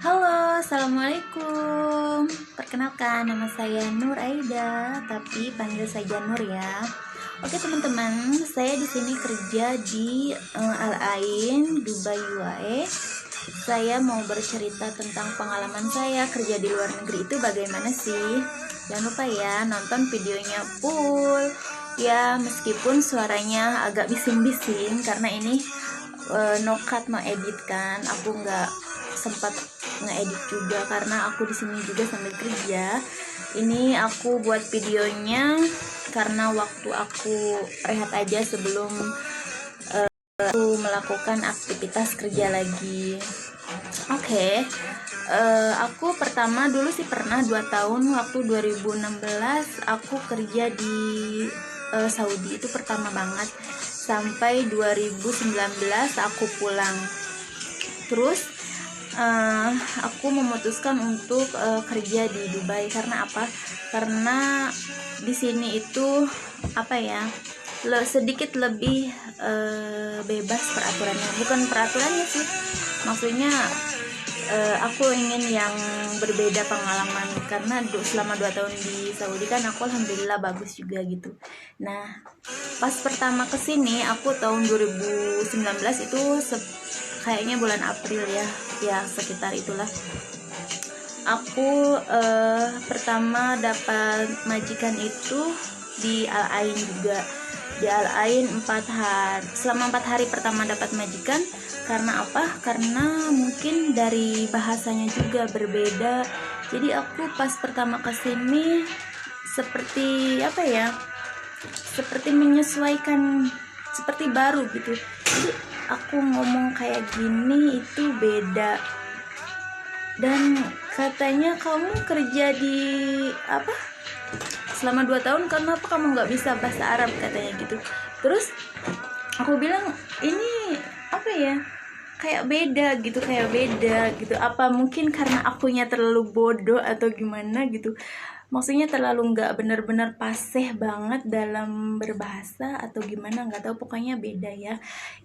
Halo, assalamualaikum. Perkenalkan, nama saya Nur Aida, tapi panggil saja Nur ya. Oke teman-teman, saya di sini kerja di Al Ain, Dubai UAE. Saya mau bercerita tentang pengalaman saya kerja di luar negeri itu bagaimana sih. Jangan lupa ya nonton videonya full. Ya meskipun suaranya agak bising-bising karena ini no cut no edit kan. Aku nggak sempat ngedit juga karena aku di sini juga sambil kerja. Ini aku buat videonya karena waktu aku rehat aja sebelum aku melakukan aktivitas kerja lagi. Oke. Aku pertama dulu sih pernah 2 tahun waktu 2016 aku kerja di Saudi, itu pertama banget sampai 2019 aku pulang. Terus aku memutuskan untuk kerja di Dubai karena apa? Karena di sini itu apa ya? Sedikit lebih bebas peraturannya. Bukan peraturannya sih. Maksudnya aku ingin yang berbeda pengalaman karena selama 2 tahun di Saudi kan aku alhamdulillah bagus juga gitu. Nah, pas pertama kesini aku tahun 2019 itu kayaknya bulan April ya sekitar itulah. Aku pertama dapat majikan itu di Al Ain juga. Di Al Ain 4 hari. Selama 4 hari pertama dapat majikan karena apa? Karena mungkin dari bahasanya juga berbeda. Jadi aku pas pertama kesini seperti apa ya? Seperti menyesuaikan, seperti baru gitu. Jadi aku ngomong kayak gini itu beda. Dan katanya kamu kerja di apa? Selama 2 tahun kenapa kamu nggak bisa bahasa Arab, katanya gitu. Terus aku bilang ini apa ya? Kayak beda gitu. Apa mungkin karena akunya terlalu bodoh atau gimana gitu? Maksudnya terlalu nggak benar-benar fasih banget dalam berbahasa atau gimana, nggak tahu, pokoknya beda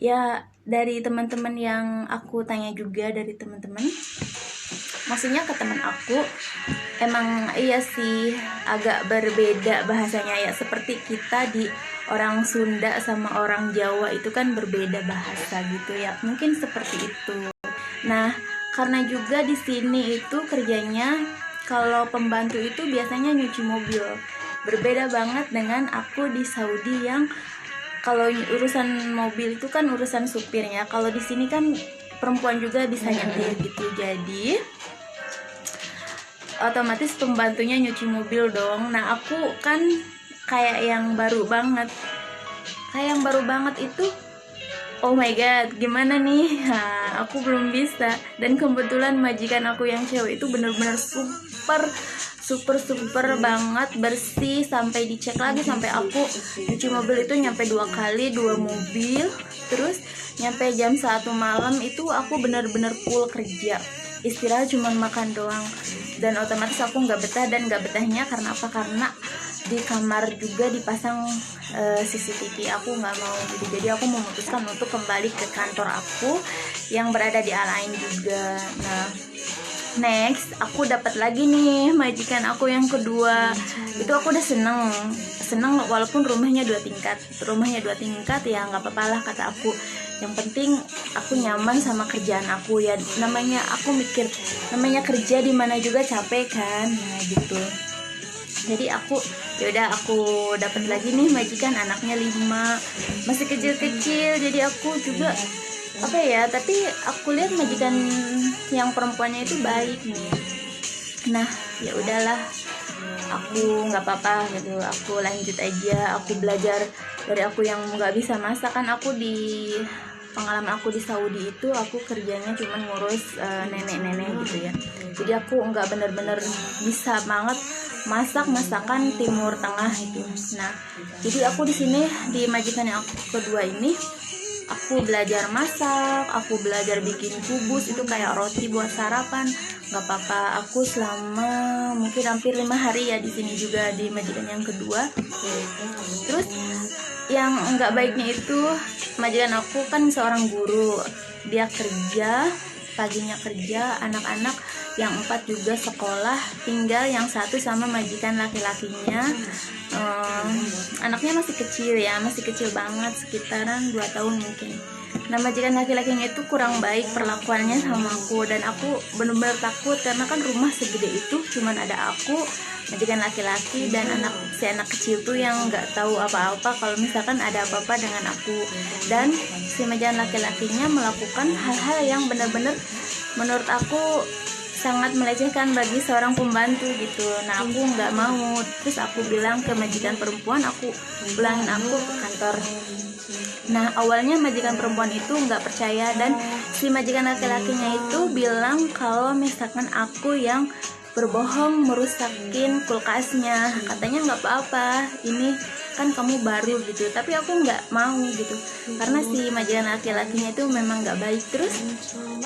ya dari teman-teman yang aku tanya juga, dari teman-teman, maksudnya ke teman aku, emang iya sih agak berbeda bahasanya ya, seperti kita di orang Sunda sama orang Jawa itu kan berbeda bahasa gitu ya, mungkin seperti itu. Nah, karena juga di sini itu kerjanya kalau pembantu itu biasanya nyuci mobil. Berbeda banget dengan aku di Saudi yang kalau urusan mobil itu kan urusan supirnya. Kalau di sini kan perempuan juga bisa nyetir gitu. Jadi otomatis pembantunya nyuci mobil dong. Nah, aku kan kayak yang baru banget. Itu oh my god, gimana nih? Aku belum bisa. Dan kebetulan majikan aku yang cewek itu bener-bener super banget bersih, sampai dicek lagi, sampai aku cuci mobil itu nyampe 2 kali, 2 mobil. Terus nyampe jam 1 malam itu aku bener-bener full kerja. Istirahat cuma makan doang. Dan otomatis aku nggak betah, dan nggak betahnya karena apa? Karena di kamar juga dipasang CCTV. Aku nggak mau gitu, jadi aku memutuskan untuk kembali ke kantor aku yang berada di Al Ain juga. Nah, next aku dapat lagi nih majikan aku yang kedua. Itu aku udah seneng walaupun rumahnya 2 tingkat ya, nggak apa-apa lah kata aku. Yang penting aku nyaman sama kerjaan aku ya, namanya aku mikir namanya kerja di mana juga capek kan. Nah gitu. Jadi aku dapat lagi nih majikan, anaknya 5, masih kecil-kecil. Jadi aku juga apa ya, tapi aku lihat majikan yang perempuannya itu baik nih. Nah ya udahlah, aku nggak apa-apa gitu, aku lanjut aja. Aku belajar dari aku yang nggak bisa masak kan. Aku di pengalaman aku di Saudi itu aku kerjanya cuma ngurus nenek-nenek gitu ya. Jadi aku nggak bener-bener bisa banget masakan Timur Tengah itu. Nah, jadi aku di sini di majikan yang aku kedua ini, aku belajar masak, aku belajar bikin kubus, itu kayak roti buat sarapan. Nggak apa-apa, aku selama mungkin hampir 5 hari ya di sini juga di majikan yang kedua. Terus yang nggak baiknya itu, majikan aku kan seorang guru, dia kerja paginya kerja, anak-anak yang 4 juga sekolah, tinggal yang satu sama majikan laki-lakinya. Anaknya masih kecil ya, masih kecil banget, sekitaran 2 tahun mungkin. Nah, majikan laki-lakinya itu kurang baik perlakuannya sama aku, dan aku bener-bener takut karena kan rumah segede itu cuman ada aku, majikan laki-laki, dan si anak kecil tuh yang nggak tahu apa-apa kalau misalkan ada apa-apa dengan aku. Dan si majikan laki-lakinya melakukan hal-hal yang benar-benar menurut aku sangat melecehkan bagi seorang pembantu gitu. Nah, aku nggak mau. Terus aku bilang ke majikan perempuan, aku pulangin aku ke kantor. Nah, awalnya majikan perempuan itu nggak percaya, dan si majikan laki-lakinya itu bilang kalau misalkan aku yang berbohong merusakin kulkasnya. Katanya nggak apa-apa, ini kan kamu baru gitu. Tapi aku nggak mau gitu, karena si majikan laki-lakinya itu memang nggak baik. Terus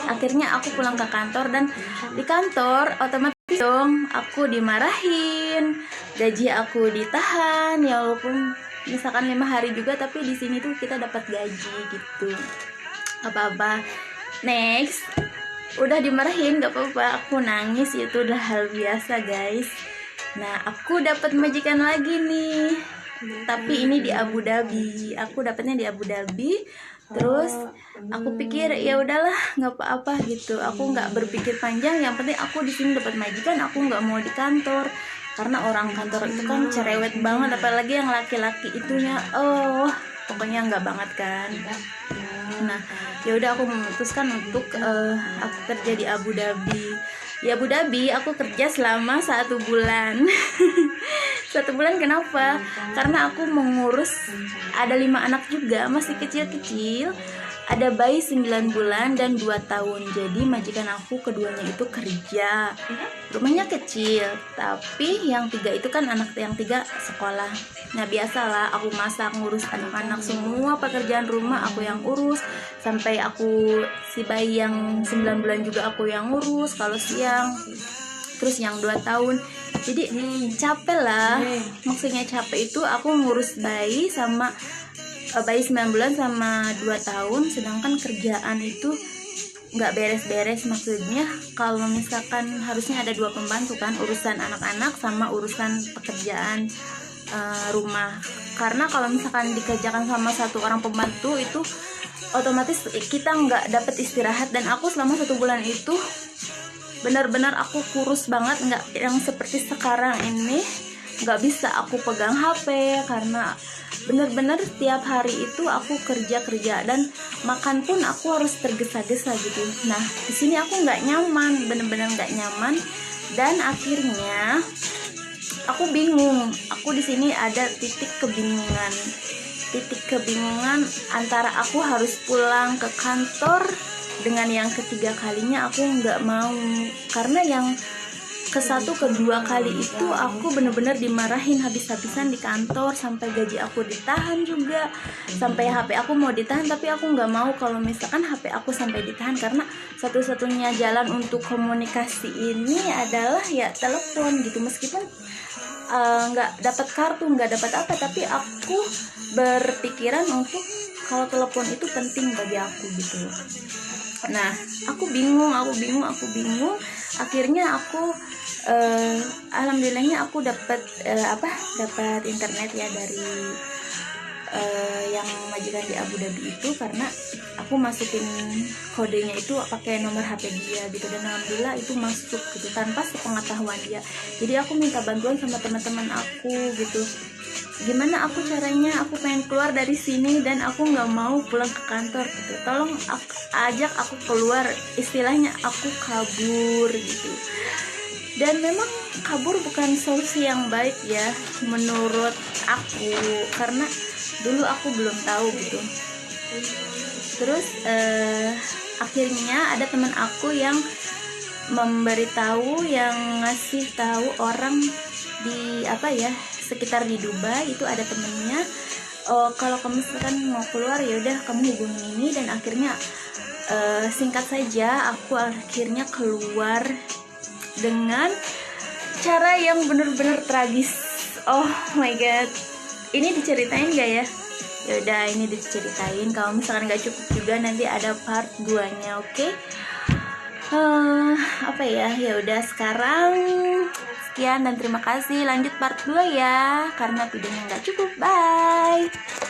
akhirnya aku pulang ke kantor, dan di kantor otomatis dong aku dimarahin, gaji aku ditahan ya, walaupun misalkan 5 hari juga, tapi di sini tuh kita dapat gaji gitu. Apa-apa. Next, udah dimarahin gak apa-apa, aku nangis, itu udah hal biasa guys. Nah, aku dapat majikan lagi nih, tapi ini di Abu Dhabi. Aku dapatnya di Abu Dhabi. Terus aku pikir ya udahlah, nggak apa-apa gitu. Aku nggak berpikir panjang, yang penting aku di sini dapat majikan, aku nggak mau di kantor. Karena orang kantor itu kan cerewet banget, apalagi yang laki-laki itunya, pokoknya nggak banget kan. Nah, ya udah aku memutuskan untuk aku kerja di Abu Dhabi. Di Abu Dhabi aku kerja selama 1 bulan. 1 bulan kenapa? Karena aku mengurus, ada 5 anak juga, masih kecil-kecil. Ada bayi 9 bulan dan 2 tahun. Jadi majikan aku keduanya itu kerja. Rumahnya kecil, tapi yang 3 itu kan anak yang 3 sekolah. Nah, biasalah aku masak, ngurus anak-anak, semua pekerjaan rumah aku yang urus. Sampai aku si bayi yang 9 bulan juga aku yang ngurus kalau siang. Terus yang 2 tahun. Jadi capek lah. Maksudnya capek itu aku ngurus bayi sama bayi 9 bulan sama 2 tahun, sedangkan kerjaan itu nggak beres-beres. Maksudnya kalau misalkan harusnya ada 2 pembantu kan, urusan anak-anak sama urusan pekerjaan rumah. Karena kalau misalkan dikerjakan sama 1 orang pembantu itu otomatis kita nggak dapat istirahat. Dan aku selama 1 bulan itu benar-benar aku kurus banget, nggak yang seperti sekarang ini. Nggak bisa aku pegang HP karena bener-bener tiap hari itu aku kerja, dan makan pun aku harus tergesa-gesa gitu. Nah, di sini aku nggak nyaman, bener-bener nggak nyaman, dan akhirnya aku bingung. Aku di sini ada titik kebingungan antara aku harus pulang ke kantor dengan yang ketiga kalinya aku nggak mau, karena yang ke-1, ke-2 kali itu aku bener-bener dimarahin habis-habisan di kantor, sampai gaji aku ditahan juga, sampai HP aku mau ditahan, tapi aku nggak mau kalau misalkan HP aku sampai ditahan, karena satu-satunya jalan untuk komunikasi ini adalah ya telepon gitu. Meskipun nggak dapat kartu, nggak dapat apa, tapi aku berpikiran untuk kalau telepon itu penting bagi aku gitu. Nah, aku bingung. Akhirnya aku alhamdulillahnya aku dapat internet ya dari yang majikan di Abu Dhabi itu, karena aku masukin kodenya itu pakai nomor HP dia gitu, dan alhamdulillah itu masuk gitu tanpa sepengetahuan dia. Jadi aku minta bantuan sama teman-teman aku gitu, gimana aku caranya, aku pengen keluar dari sini dan aku nggak mau pulang ke kantor gitu, tolong ajak aku keluar, istilahnya aku kabur gitu. Dan memang kabur bukan solusi yang baik ya menurut aku, karena dulu aku belum tahu gitu. Terus akhirnya ada teman aku yang memberitahu, yang ngasih tahu orang di sekitar di Dubai itu ada temennya, kalau kamu misalkan mau keluar ya udah kamu hubungin ini. Dan akhirnya singkat saja aku akhirnya keluar dengan cara yang benar-benar tragis. Oh my god, ini diceritain gak ya? Ya udah, ini diceritain. Kalau misalkan gak cukup juga nanti ada part 2-nya, oke? Apa ya, ya udah sekarang sekian dan terima kasih. Lanjut part 2 ya, karena videonya nggak cukup. Bye.